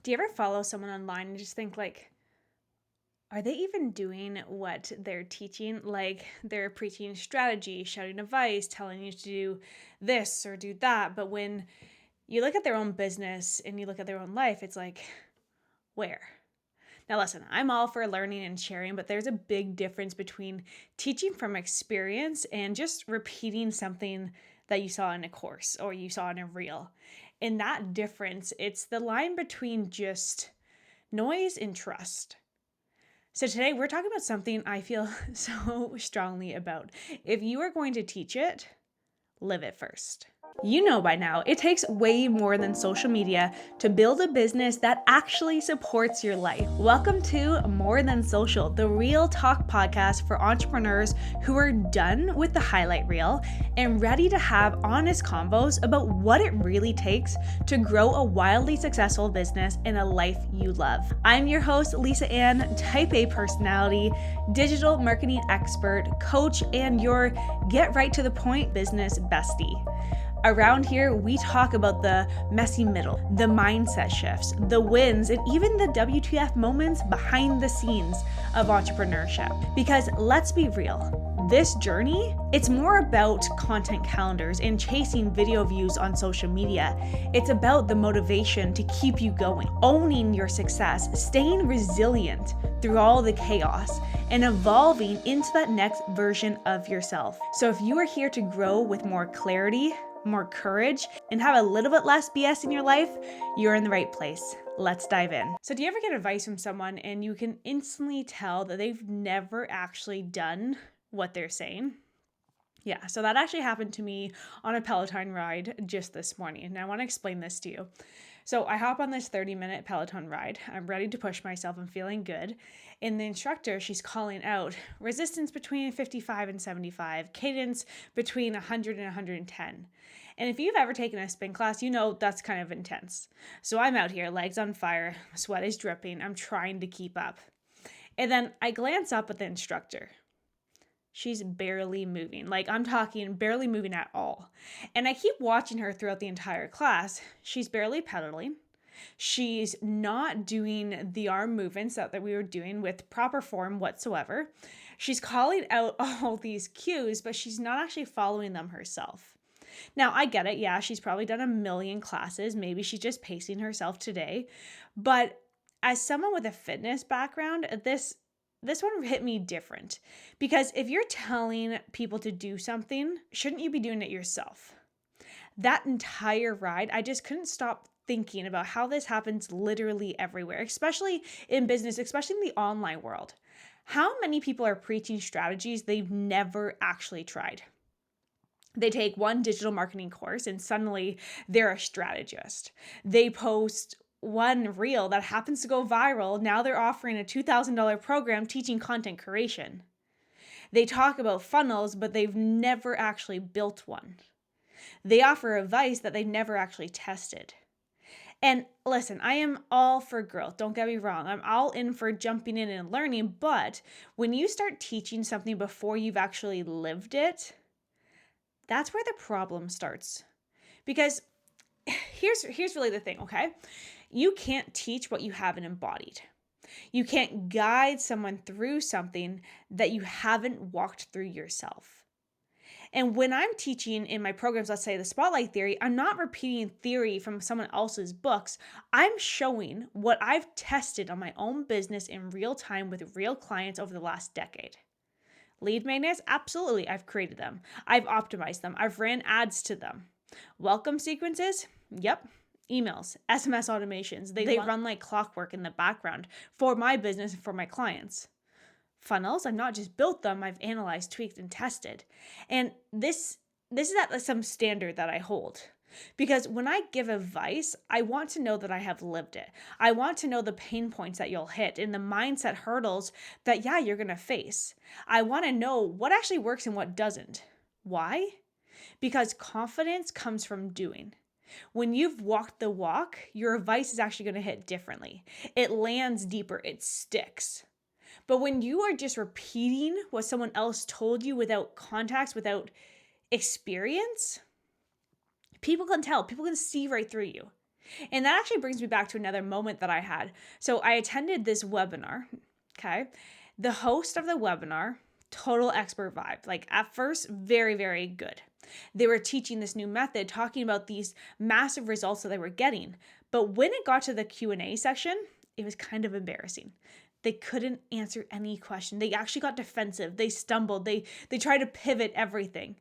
Do you ever follow someone online and just think like, are they even doing what they're teaching? Like they're preaching strategy, shouting advice, telling you to do this or do that. But when you look at their own business and you look at their own life, it's like, where? Now, listen, I'm all for learning and sharing, but there's a big difference between teaching from experience and just repeating something that you saw in a course or you saw in a reel. And that difference, it's the line between just noise and trust. So today we're talking about something I feel so strongly about. If you are going to teach it, live it first. You know by now, it takes way more than social media to build a business that actually supports your life. Welcome to More Than Social, the real talk podcast for entrepreneurs who are done with the highlight reel and ready to have honest convos about what it really takes to grow a wildly successful business and a life you love. I'm your host, Lisa Ann, type A personality, digital marketing expert, coach, and your get right to the point business bestie. Around here, we talk about the messy middle, the mindset shifts, the wins, and even the WTF moments behind the scenes of entrepreneurship. Because let's be real, this journey, it's more about content calendars and chasing video views on social media. It's about the motivation to keep you going, owning your success, staying resilient through all the chaos, and evolving into that next version of yourself. So if you are here to grow with more clarity, more courage, and have a little bit less BS in your life, you're in the right place. Let's dive in. So do you ever get advice from someone and you can instantly tell that they've never actually done what they're saying? Yeah, so that actually happened to me on a Peloton ride just this morning, and I want to explain this to you. So I hop on this 30-minute Peloton ride. I'm ready to push myself. I'm feeling good. And the instructor, she's calling out resistance between 55 and 75, cadence between 100 and 110. And if you've ever taken a spin class, you know that's kind of intense. So I'm out here, legs on fire, sweat is dripping. I'm trying to keep up. And then I glance up at the instructor. She's barely moving. Like I'm talking barely moving at all. And I keep watching her throughout the entire class. She's barely pedaling. She's not doing the arm movements that we were doing with proper form whatsoever. She's calling out all these cues, but she's not actually following them herself. Now, I get it. Yeah, she's probably done a million classes. Maybe she's just pacing herself today. But as someone with a fitness background, this one hit me different, because if you're telling people to do something, shouldn't you be doing it yourself? That entire ride, I just couldn't stop thinking about how this happens literally everywhere, especially in business, especially in the online world. How many people are preaching strategies they've never actually tried? They take one digital marketing course and suddenly they're a strategist. They post one reel that happens to go viral. Now they're offering a $2,000 program teaching content creation. They talk about funnels, but they've never actually built one. They offer advice that they've never actually tested. And listen, I am all for growth. Don't get me wrong. I'm all in for jumping in and learning. But when you start teaching something before you've actually lived it, that's where the problem starts. Because here's really the thing, okay? You can't teach what you haven't embodied. You can't guide someone through something that you haven't walked through yourself. And when I'm teaching in my programs, let's say the Spotlight Theory, I'm not repeating theory from someone else's books. I'm showing what I've tested on my own business in real time with real clients over the last decade. Lead magnets? Absolutely, I've created them. I've optimized them. I've ran ads to them. Welcome sequences? Yep. Emails, SMS automations. They run like clockwork in the background for my business and for my clients. Funnels, I've not just built them, I've analyzed, tweaked, and tested. And this is at some standard that I hold. Because when I give advice, I want to know that I have lived it. I want to know the pain points that you'll hit and the mindset hurdles that, you're going to face. I want to know what actually works and what doesn't. Why? Because confidence comes from doing. When you've walked the walk, your advice is actually going to hit differently. It lands deeper, it sticks. But when you are just repeating what someone else told you without context, without experience, people can tell, people can see right through you. And that actually brings me back to another moment that I had. So I attended this webinar, okay? The host of the webinar, total expert vibe. Like at first, very, very good. They were teaching this new method, talking about these massive results that they were getting. But when it got to the Q&A section, it was kind of embarrassing. They couldn't answer any question. They actually got defensive. They stumbled. They tried to pivot everything.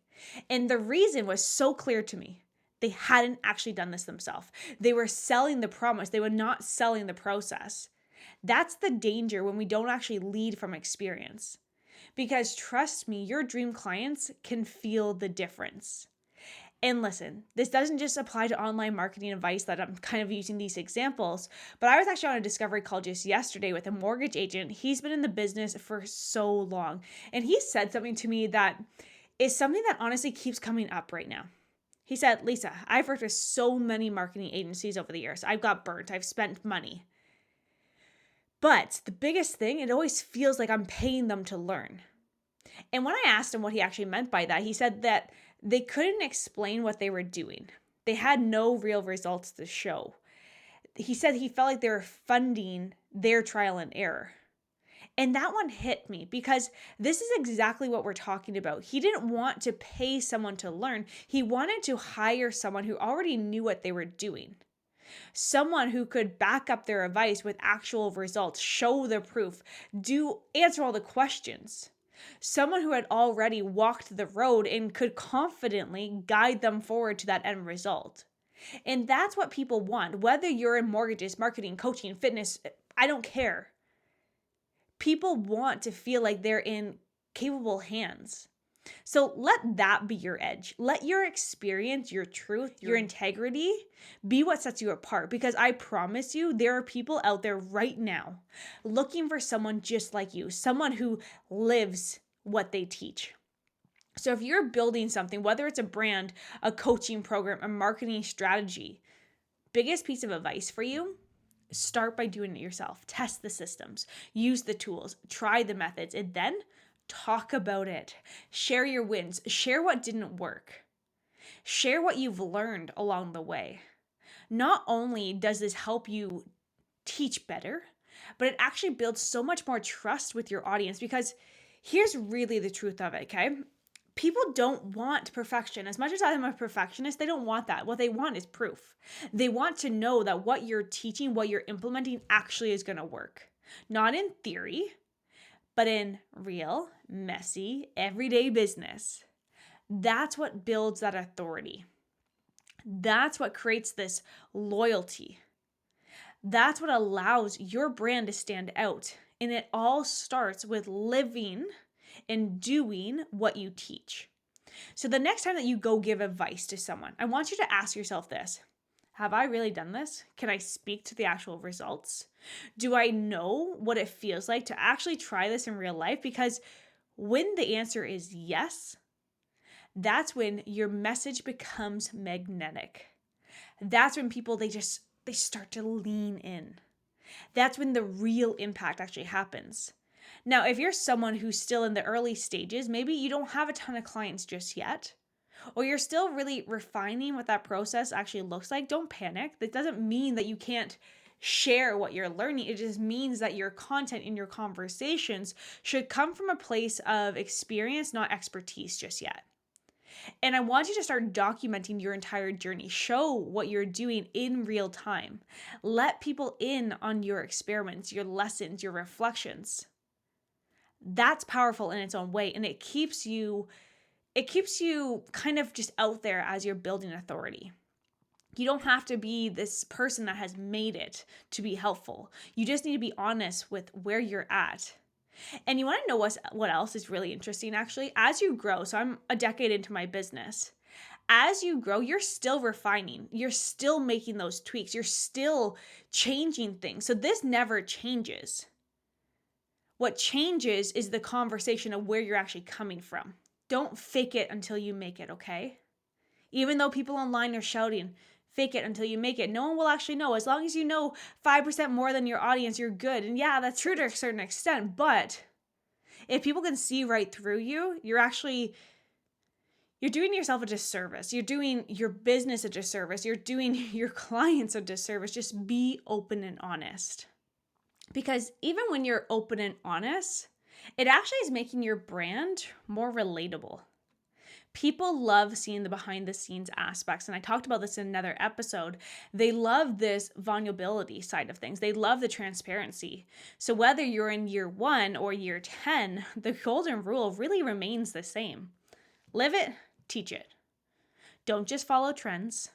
And the reason was so clear to me. They hadn't actually done this themselves. They were selling the promise. They were not selling the process. That's the danger when we don't actually lead from experience. Because trust me, your dream clients can feel the difference. And listen, this doesn't just apply to online marketing advice that I'm kind of using these examples, but I was actually on a discovery call just yesterday with a mortgage agent. He's been in the business for so long. And he said something to me that is something that honestly keeps coming up right now. He said, Lisa, I've worked with so many marketing agencies over the years. I've got burnt. I've spent money. But the biggest thing, it always feels like I'm paying them to learn. And when I asked him what he actually meant by that, he said that they couldn't explain what they were doing. They had no real results to show. He said he felt like they were funding their trial and error. And that one hit me because this is exactly what we're talking about. He didn't want to pay someone to learn. He wanted to hire someone who already knew what they were doing. Someone who could back up their advice with actual results, show the proof, answer all the questions. Someone who had already walked the road and could confidently guide them forward to that end result. And that's what people want. Whether you're in mortgages, marketing, coaching, fitness, I don't care. People want to feel like they're in capable hands. So let that be your edge. Let your experience, your truth, your integrity be what sets you apart. Because I promise you, there are people out there right now looking for someone just like you, someone who lives what they teach. So if you're building something, whether it's a brand, a coaching program, a marketing strategy, biggest piece of advice for you, start by doing it yourself. Test the systems, use the tools, try the methods, and then talk about it. Share your wins. Share what didn't work. Share what you've learned along the way. Not only does this help you teach better, but it actually builds so much more trust with your audience because here's really the truth of it, okay? People don't want perfection. As much as I'm a perfectionist, they don't want that. What they want is proof. They want to know that what you're teaching, what you're implementing actually is going to work. Not in theory, but in real, messy, everyday business. That's what builds that authority. That's what creates this loyalty. That's what allows your brand to stand out. And it all starts with living and doing what you teach. So the next time that you go give advice to someone, I want you to ask yourself this. Have I really done this? Can I speak to the actual results? Do I know what it feels like to actually try this in real life? Because when the answer is yes, that's when your message becomes magnetic. That's when people, they start to lean in. That's when the real impact actually happens. Now, if you're someone who's still in the early stages, maybe you don't have a ton of clients just yet, or you're still really refining what that process actually looks like, don't panic. That doesn't mean that you can't share what you're learning. It just means that your content in your conversations should come from a place of experience, not expertise just yet. And I want you to start documenting your entire journey. Show what you're doing in real time. Let people in on your experiments, your lessons, your reflections. That's powerful in its own way, and it keeps you kind of just out there as you're building authority. You don't have to be this person that has made it to be helpful. You just need to be honest with where you're at. And you want to know what else is really interesting, actually? As you grow, so I'm a decade into my business. As you grow, you're still refining. You're still making those tweaks. You're still changing things. So this never changes. What changes is the conversation of where you're actually coming from. Don't fake it until you make it, okay? Even though people online are shouting, fake it until you make it. No one will actually know. As long as you know 5% more than your audience, you're good. And yeah, that's true to a certain extent. But if people can see right through you, you're you're doing yourself a disservice. You're doing your business a disservice. You're doing your clients a disservice. Just be open and honest. Because even when you're open and honest, it actually is making your brand more relatable. People love seeing the behind the scenes aspects. And I talked about this in another episode. They love this vulnerability side of things. They love the transparency. So whether you're in year 1 or year 10, the golden rule really remains the same. Live it, teach it. Don't just follow trends.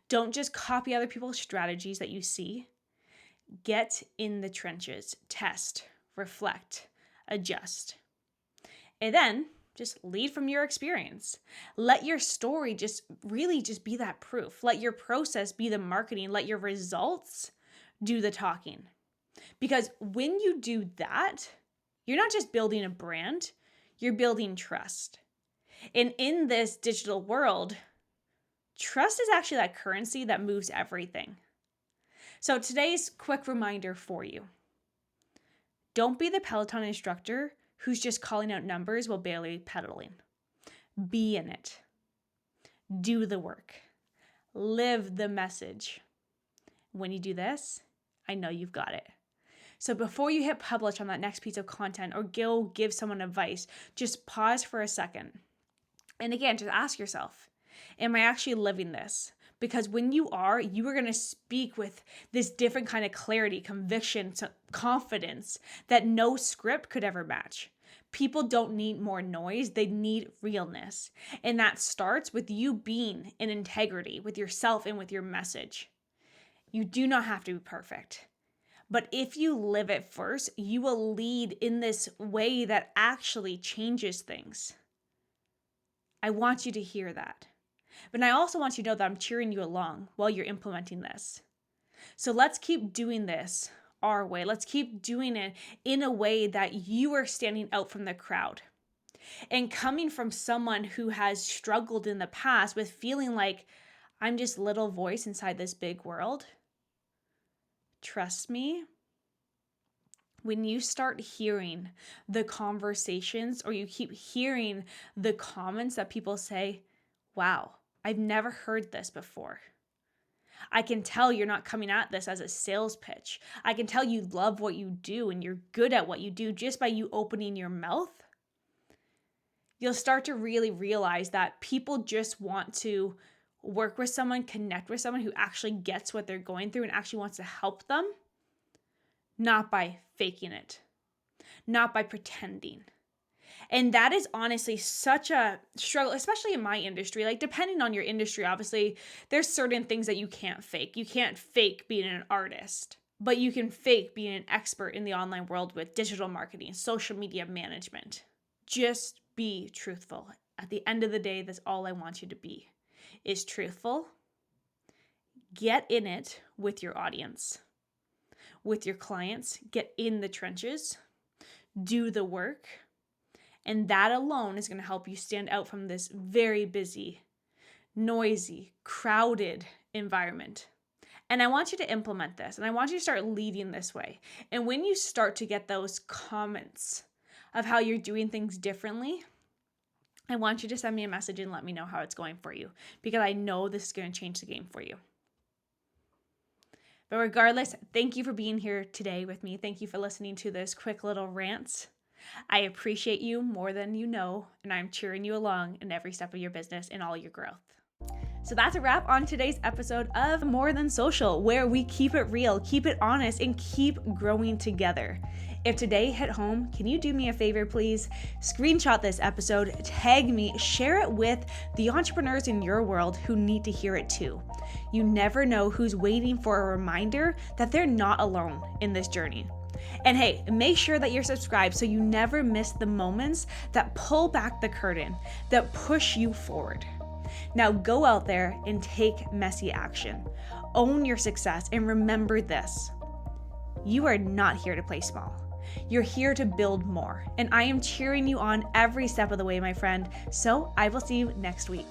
Don't just copy other people's strategies that you see. Get in the trenches, test, reflect, adjust. And then just lead from your experience. Let your story just be that proof. Let your process be the marketing. Let your results do the talking. Because when you do that, you're not just building a brand, you're building trust. And in this digital world, trust is actually that currency that moves everything. So today's quick reminder for you. Don't be the Peloton instructor who's just calling out numbers while barely pedaling. Be in it. Do the work. Live the message. When you do this, I know you've got it. So before you hit publish on that next piece of content or go give someone advice, just pause for a second. And again, just ask yourself, am I actually living this? Because when you are going to speak with this different kind of clarity, conviction, confidence that no script could ever match. People don't need more noise. They need realness. And that starts with you being in integrity with yourself and with your message. You do not have to be perfect. But if you live it first, you will lead in this way that actually changes things. I want you to hear that. But I also want you to know that I'm cheering you along while you're implementing this. So let's keep doing this our way. Let's keep doing it in a way that you are standing out from the crowd. And coming from someone who has struggled in the past with feeling like I'm just little voice inside this big world, trust me, when you start hearing the conversations or you keep hearing the comments that people say, wow, I've never heard this before. I can tell you're not coming at this as a sales pitch. I can tell you love what you do and you're good at what you do just by you opening your mouth. You'll start to really realize that people just want to work with someone, connect with someone who actually gets what they're going through and actually wants to help them, not by faking it, not by pretending. And that is honestly such a struggle, especially in my industry. Like, depending on your industry, obviously, there's certain things that you can't fake. You can't fake being an artist, but you can fake being an expert in the online world with digital marketing, social media management. Just be truthful. At the end of the day, that's all I want you to be, is truthful. Get in it with your audience, with your clients. Get in the trenches. Do the work. And that alone is going to help you stand out from this very busy, noisy, crowded environment. And I want you to implement this, and I want you to start leading this way. And when you start to get those comments of how you're doing things differently, I want you to send me a message and let me know how it's going for you, because I know this is going to change the game for you. But regardless, thank you for being here today with me. Thank you for listening to this quick little rant. I appreciate you more than you know, and I'm cheering you along in every step of your business and all your growth. So that's a wrap on today's episode of More Than Social, where we keep it real, keep it honest, and keep growing together. If today hit home, can you do me a favor, please? Screenshot this episode, tag me, share it with the entrepreneurs in your world who need to hear it too. You never know who's waiting for a reminder that they're not alone in this journey. And hey, make sure that you're subscribed so you never miss the moments that pull back the curtain, that push you forward. Now go out there and take messy action. Own your success and remember this. You are not here to play small. You're here to build more. And I am cheering you on every step of the way, my friend. So I will see you next week.